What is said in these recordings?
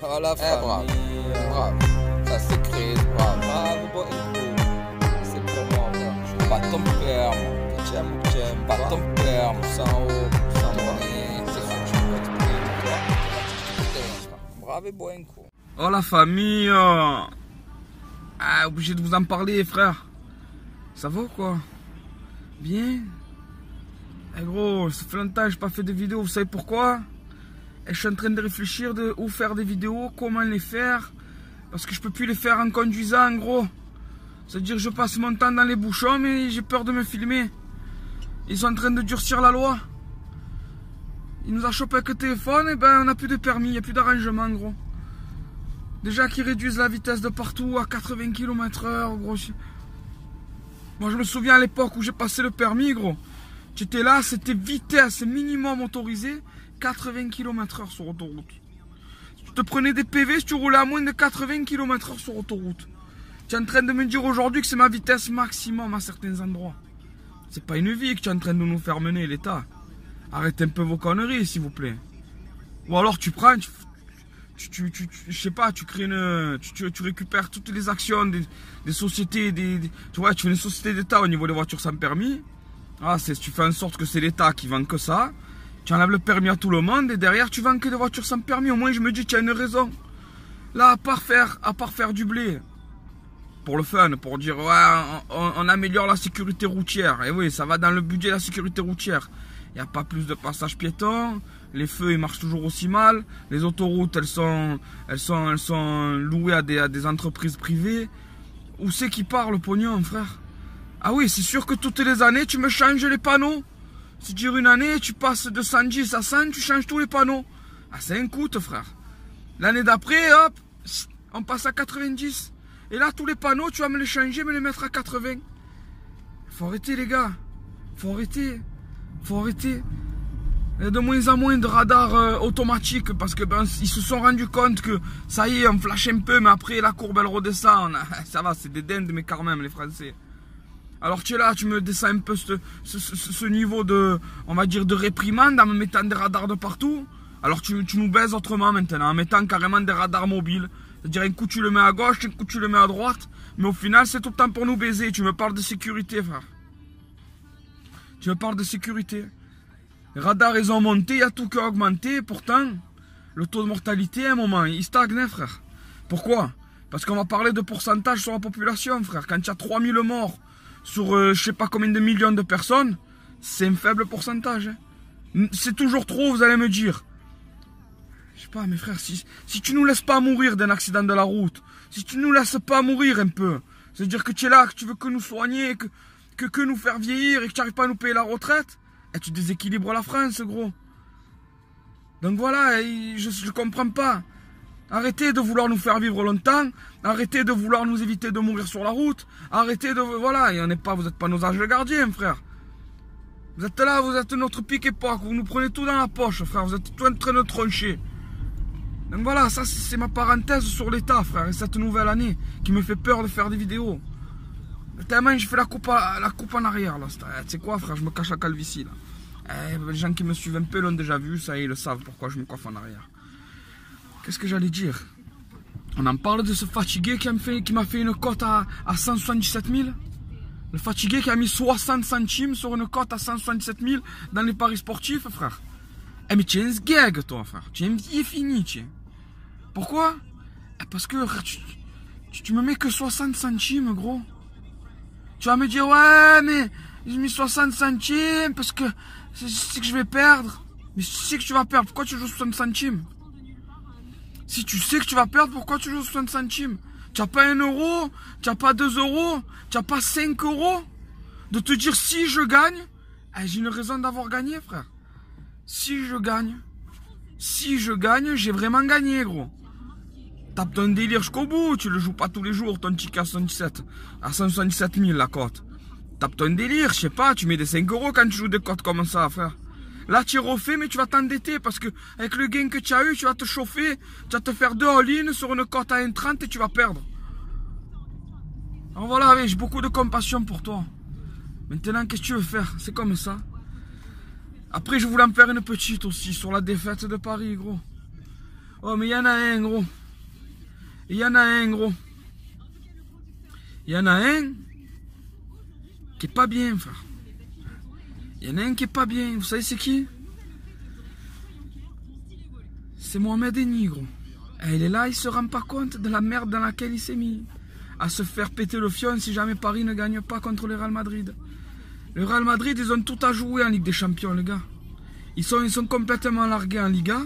Oh la famille, bravo. Ça c'est créé, bravo. Bravo, bon, c'est pour moi, frère. Je suis pas ton père, moi. J'aime pas ton père, moi. Sans haut, sans bas. C'est sûr que je peux être pris pour toi. Bravo et bon coup. Oh la famille, obligé de vous en parler, frère. Ça va ou quoi? Bien? Eh gros, ça fait longtemps que j'ai pas fait de vidéos, vous savez pourquoi? Et je suis en train de réfléchir de où faire des vidéos, comment les faire. Parce que je peux plus les faire en conduisant, en gros. C'est-à-dire que je passe mon temps dans les bouchons, mais j'ai peur de me filmer. Ils sont en train de durcir la loi. Ils nous ont chopé avec le téléphone, et ben on n'a plus de permis, il n'y a plus d'arrangement, gros. Déjà qu'ils réduisent la vitesse de partout à 80 km/h, gros. Moi je me souviens à l'époque où j'ai passé le permis, gros. J'étais là, c'était vitesse minimum autorisée, 80 km/h sur autoroute. Tu te prenais des PV si tu roulais à moins de 80 km/h sur autoroute. Tu es en train de me dire aujourd'hui que c'est ma vitesse maximum à certains endroits. C'est pas une vie que tu es en train de nous faire mener, l'État. Arrêtez un peu vos conneries, s'il vous plaît. Ou alors tu prends, je sais pas, tu crées tu récupères toutes les actions des sociétés, tu vois, tu fais une société d'État au niveau des voitures sans permis. Ah, tu fais en sorte que c'est l'État qui vend que ça. Tu enlèves le permis à tout le monde et derrière tu vends que des voitures sans permis. Au moins je me dis tu as une raison. Là, à part faire du blé, pour le fun, pour dire ouais, on améliore la sécurité routière. Et oui, ça va dans le budget de la sécurité routière. Il n'y a pas plus de passages piétons. Les feux ils marchent toujours aussi mal. Les autoroutes elles sont louées à des entreprises privées. Où c'est qui part le pognon, frère? Ah oui, c'est sûr que toutes les années tu me changes les panneaux. Si tu dis une année, tu passes de 110 à 100, tu changes tous les panneaux. Ah, c'est un coût, frère. L'année d'après, hop, on passe à 90. Et là, tous les panneaux, tu vas me les changer, me les mettre à 80. Faut arrêter, les gars. Faut arrêter. Faut arrêter. Il y a de moins en moins de radars automatiques parce que ils se sont rendus compte que ça y est, on flash un peu, mais après la courbe elle redescend. Ça va, c'est des dindes, mais quand même, les Français. Alors tu es là, tu me descends un peu ce niveau de, on va dire, de réprimande en me mettant des radars de partout. Alors tu nous baises autrement maintenant, en mettant carrément des radars mobiles. C'est-à-dire un coup tu le mets à gauche, un coup tu le mets à droite. Mais au final c'est tout le temps pour nous baiser. Tu me parles de sécurité, frère. Tu me parles de sécurité. Les radars ils ont monté, il y a tout qui a augmenté. Pourtant, le taux de mortalité à un moment, il stagne, frère. Pourquoi? Parce qu'on va parler de pourcentage sur la population, frère. Quand il y a 3000 morts sur je sais pas combien de millions de personnes, c'est un faible pourcentage. Hein. C'est toujours trop, vous allez me dire. Je sais pas, mes frères, si tu nous laisses pas mourir d'un accident de la route, si tu nous laisses pas mourir un peu, c'est-à-dire que tu es là, que tu veux que nous soigner, que nous faire vieillir et que tu n'arrives pas à nous payer la retraite, et tu déséquilibres la France, gros. Donc voilà, je comprends pas. Arrêtez de vouloir nous faire vivre longtemps. Arrêtez de vouloir nous éviter de mourir sur la route. Arrêtez de... Voilà, vous n'êtes pas nos anges gardiens, frère. Vous êtes là, vous êtes notre pique époque. Vous nous prenez tout dans la poche, frère. Vous êtes tout en train de troncher. Donc voilà, ça c'est ma parenthèse sur l'État, frère. Et cette nouvelle année qui me fait peur de faire des vidéos. Tellement j'ai fait la coupe en arrière, là. Tu sais quoi, frère, je me cache la calvitie, là. Les gens qui me suivent un peu l'ont déjà vu, ça y est, ils le savent pourquoi je me coiffe en arrière. Qu'est-ce que j'allais dire? On en parle de ce fatigué qui m'a fait une cote à 177 000. Le fatigué qui a mis 60 centimes sur une cote à 177 000 dans les paris sportifs, frère. Eh mais tu es un sgeg, toi, frère. Tu es un vieil fini, tu es. Pourquoi? Parce que tu me mets que 60 centimes, gros. Tu vas me dire, ouais, mais j'ai mis 60 centimes parce que je sais que je vais perdre. Mais si tu sais que tu vas perdre, pourquoi tu joues 60 centimes? Si tu sais que tu vas perdre, pourquoi tu joues 60 centimes? Tu n'as pas 1 euro, tu n'as pas 2 euros, tu n'as pas 5 euros. De te dire si je gagne, j'ai une raison d'avoir gagné, frère. Si je gagne, j'ai vraiment gagné, gros. Tape ton délire jusqu'au bout, tu le joues pas tous les jours, ton ticket à 177 000 la cote. Tape ton délire, je sais pas, tu mets des 5 euros quand tu joues des cotes comme ça, frère. Là, tu es refait, mais tu vas t'endetter parce que avec le gain que tu as eu, tu vas te chauffer, tu vas te faire 2 all-in sur une cote à 1,30 et tu vas perdre. Alors voilà, j'ai beaucoup de compassion pour toi. Maintenant, qu'est-ce que tu veux faire? C'est comme ça. Après, je voulais en faire une petite aussi sur la défaite de Paris, gros. Oh, mais il y en a un, gros. Il y en a un, gros. Il y en a un qui est pas bien, frère. Il y en a un qui est pas bien. Vous savez c'est qui? C'est Mohamed Eni, gros. Et il est là, il se rend pas compte de la merde dans laquelle il s'est mis. À se faire péter le fion si jamais Paris ne gagne pas contre le Real Madrid. Le Real Madrid, ils ont tout à jouer en Ligue des Champions, les gars. Ils sont complètement largués en Liga.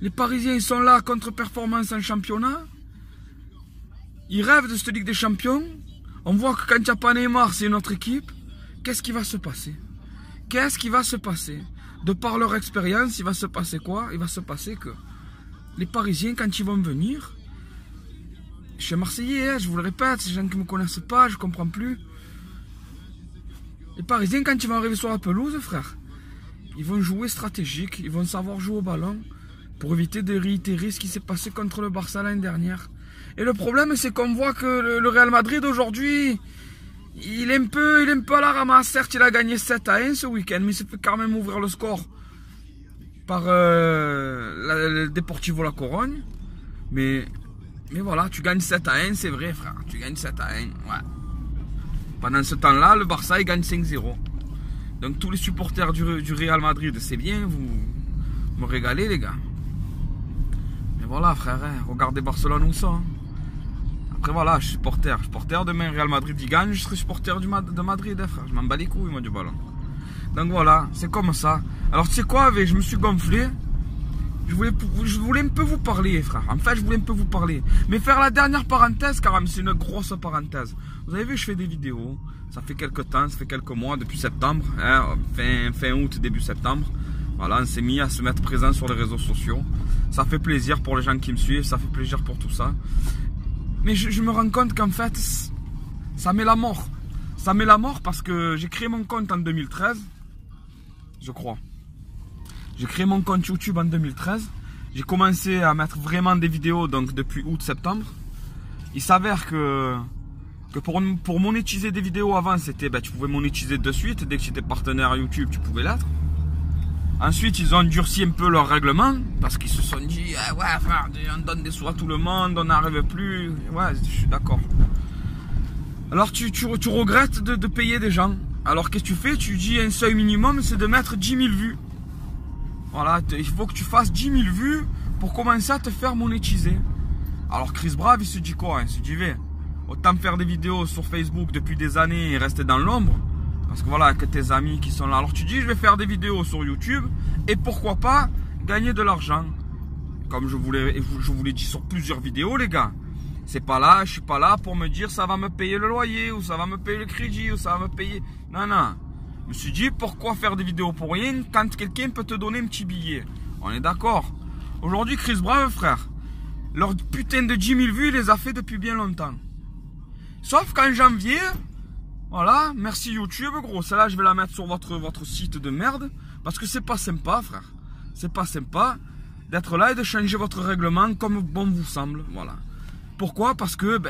Les Parisiens, ils sont là, contre-performance en championnat. Ils rêvent de cette Ligue des Champions. On voit que quand il n'y a pas Neymar, c'est une autre équipe. Qu'est-ce qui va se passer? Qu'est-ce qui va se passer? De par leur expérience, il va se passer quoi? Il va se passer que les Parisiens, quand ils vont venir, je suis Marseillais, hein, je vous le répète, ces gens qui ne me connaissent pas, je ne comprends plus. Les Parisiens, quand ils vont arriver sur la pelouse, frère, ils vont jouer stratégique, ils vont savoir jouer au ballon pour éviter de réitérer ce qui s'est passé contre le Barça l'année dernière. Et le problème, c'est qu'on voit que le Real Madrid aujourd'hui, il est un peu à la ramasse. Certes, il a gagné 7-1 ce week-end, mais il s'est fait quand même ouvrir le score par le Deportivo La Corogne. Mais voilà, tu gagnes 7-1, c'est vrai, frère. Tu gagnes 7-1, ouais. Pendant ce temps-là, le Barça, il gagne 5-0. Donc tous les supporters du Real Madrid, c'est bien, vous me régalez, les gars. Mais voilà, frère, hein, regardez Barcelone où ça. Hein. Après, voilà, je suis supporter. Demain, Real Madrid, il gagne, je serai supporter de Madrid, hein, frère. Je m'en bats les couilles, moi, du ballon. Donc voilà, c'est comme ça. Alors, tu sais quoi, je me suis gonflé. Je voulais un peu vous parler, frère. En fait, je voulais un peu vous parler. Mais faire la dernière parenthèse, car même, c'est une grosse parenthèse. Vous avez vu, je fais des vidéos. Ça fait quelques temps, ça fait quelques mois, depuis septembre. Hein, fin août, début septembre. Voilà, on s'est mis à se mettre présent sur les réseaux sociaux. Ça fait plaisir pour les gens qui me suivent. Ça fait plaisir pour tout ça. Mais je me rends compte qu'en fait, ça met la mort. Ça met la mort parce que j'ai créé mon compte en 2013. Je crois. J'ai créé mon compte YouTube en 2013. J'ai commencé à mettre vraiment des vidéos donc depuis août-septembre. Il s'avère que pour monétiser des vidéos avant, c'était tu pouvais monétiser de suite. Dès que tu étais partenaire YouTube, tu pouvais l'être. Ensuite, ils ont durci un peu leur règlement parce qu'ils se sont dit ouais, frère, on donne des sous à tout le monde, on n'arrive plus. Ouais, je suis d'accord. Alors, tu regrettes de payer des gens. Alors, qu'est-ce que tu fais? Tu dis un seuil minimum, c'est de mettre 10 000 vues. Voilà, il faut que tu fasses 10 000 vues pour commencer à te faire monétiser. Alors, Chris Brave, il se dit quoi? Il se dit, autant faire des vidéos sur Facebook depuis des années et rester dans l'ombre. Parce que voilà, que tes amis qui sont là. Alors tu dis, je vais faire des vidéos sur YouTube et pourquoi pas gagner de l'argent. Comme je vous l'ai dit sur plusieurs vidéos, les gars. Je suis pas là pour me dire ça va me payer le loyer ou ça va me payer le crédit ou ça va me payer. Non. Je me suis dit, pourquoi faire des vidéos pour rien quand quelqu'un peut te donner un petit billet? On est d'accord. Aujourd'hui, Chris Brave, frère, leur putain de 10 000 vues, il les a fait depuis bien longtemps. Sauf qu'en janvier... Voilà, merci YouTube, gros. Celle-là, je vais la mettre sur votre site de merde. Parce que c'est pas sympa, frère. C'est pas sympa d'être là et de changer votre règlement comme bon vous semble. Voilà. Pourquoi? Parce que,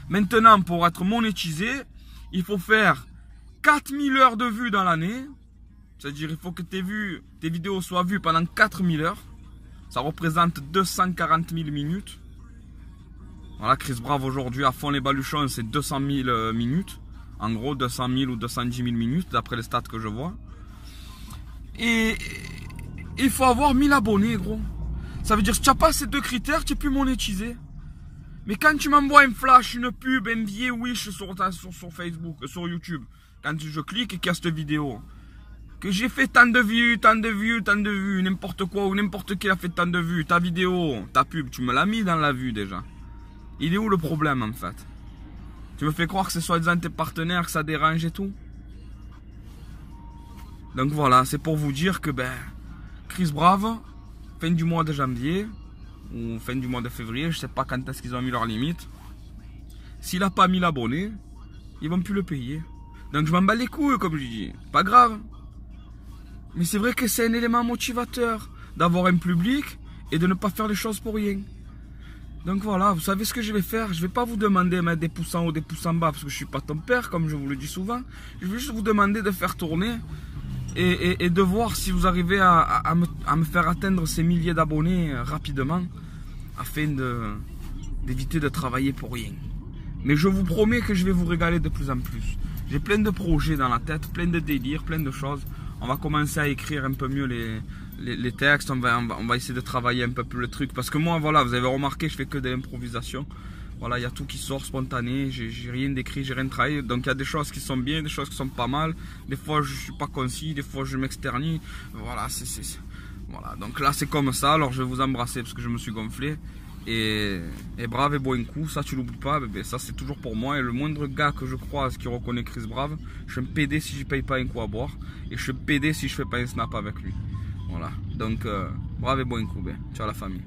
maintenant, pour être monétisé, il faut faire 4000 heures de vues dans l'année. C'est-à-dire, il faut que tes vidéos soient vues pendant 4000 heures. Ça représente 240 000 minutes. Voilà, Chris Brave, aujourd'hui, à fond les baluchons, c'est 200 000 minutes. En gros, 200 000 ou 210 000 minutes, d'après les stats que je vois. Et il faut avoir 1000 abonnés, gros. Ça veut dire que si tu n'as pas ces deux critères, tu n'es plus monétisé. Mais quand tu m'envoies un flash, une pub, un billet Wish sur Facebook, sur YouTube, quand je clique et qu'il y a cette vidéo, que j'ai fait tant de vues, n'importe quoi, ou n'importe qui a fait tant de vues, ta vidéo, ta pub, tu me l'as mis dans la vue déjà. Il est où le problème, en fait? Tu me fais croire que c'est soi-disant tes partenaires, que ça dérange et tout. Donc voilà, c'est pour vous dire que Chris Brave, fin du mois de janvier, ou fin du mois de février, je sais pas quand est-ce qu'ils ont mis leur limite. S'il n'a pas 1000 abonnés, ils vont plus le payer. Donc je m'en bats les couilles, comme je dis. Pas grave. Mais c'est vrai que c'est un élément motivateur d'avoir un public et de ne pas faire les choses pour rien. Donc voilà, vous savez ce que je vais faire. Je ne vais pas vous demander de mettre des pouces en haut, des pouces en bas, parce que je ne suis pas ton père, comme je vous le dis souvent. Je vais juste vous demander de faire tourner et de voir si vous arrivez à me faire atteindre ces milliers d'abonnés rapidement, afin d'éviter de travailler pour rien. Mais je vous promets que je vais vous régaler de plus en plus. J'ai plein de projets dans la tête, plein de délires, plein de choses. On va commencer à écrire un peu mieux les textes, on va essayer de travailler un peu plus le truc. Parce que moi, voilà, vous avez remarqué, je fais que de l'improvisation. Voilà, il y a tout qui sort spontané, j'ai rien d'écrit, j'ai rien de travaillé. Donc il y a des choses qui sont bien, des choses qui sont pas mal. Des fois je suis pas concis, des fois je m'externie. Voilà, voilà. Donc là c'est comme ça, alors je vais vous embrasser parce que je me suis gonflé. Et Brave et bois un coup, ça tu l'oublies pas, bébé, ça c'est toujours pour moi. Et le moindre gars que je croise qui reconnaît Chris Brave, je suis un PD si je paye pas un coup à boire. Et je suis un PD si je fais pas un snap avec lui. Voilà, donc Brave et bois un coup, ciao la famille.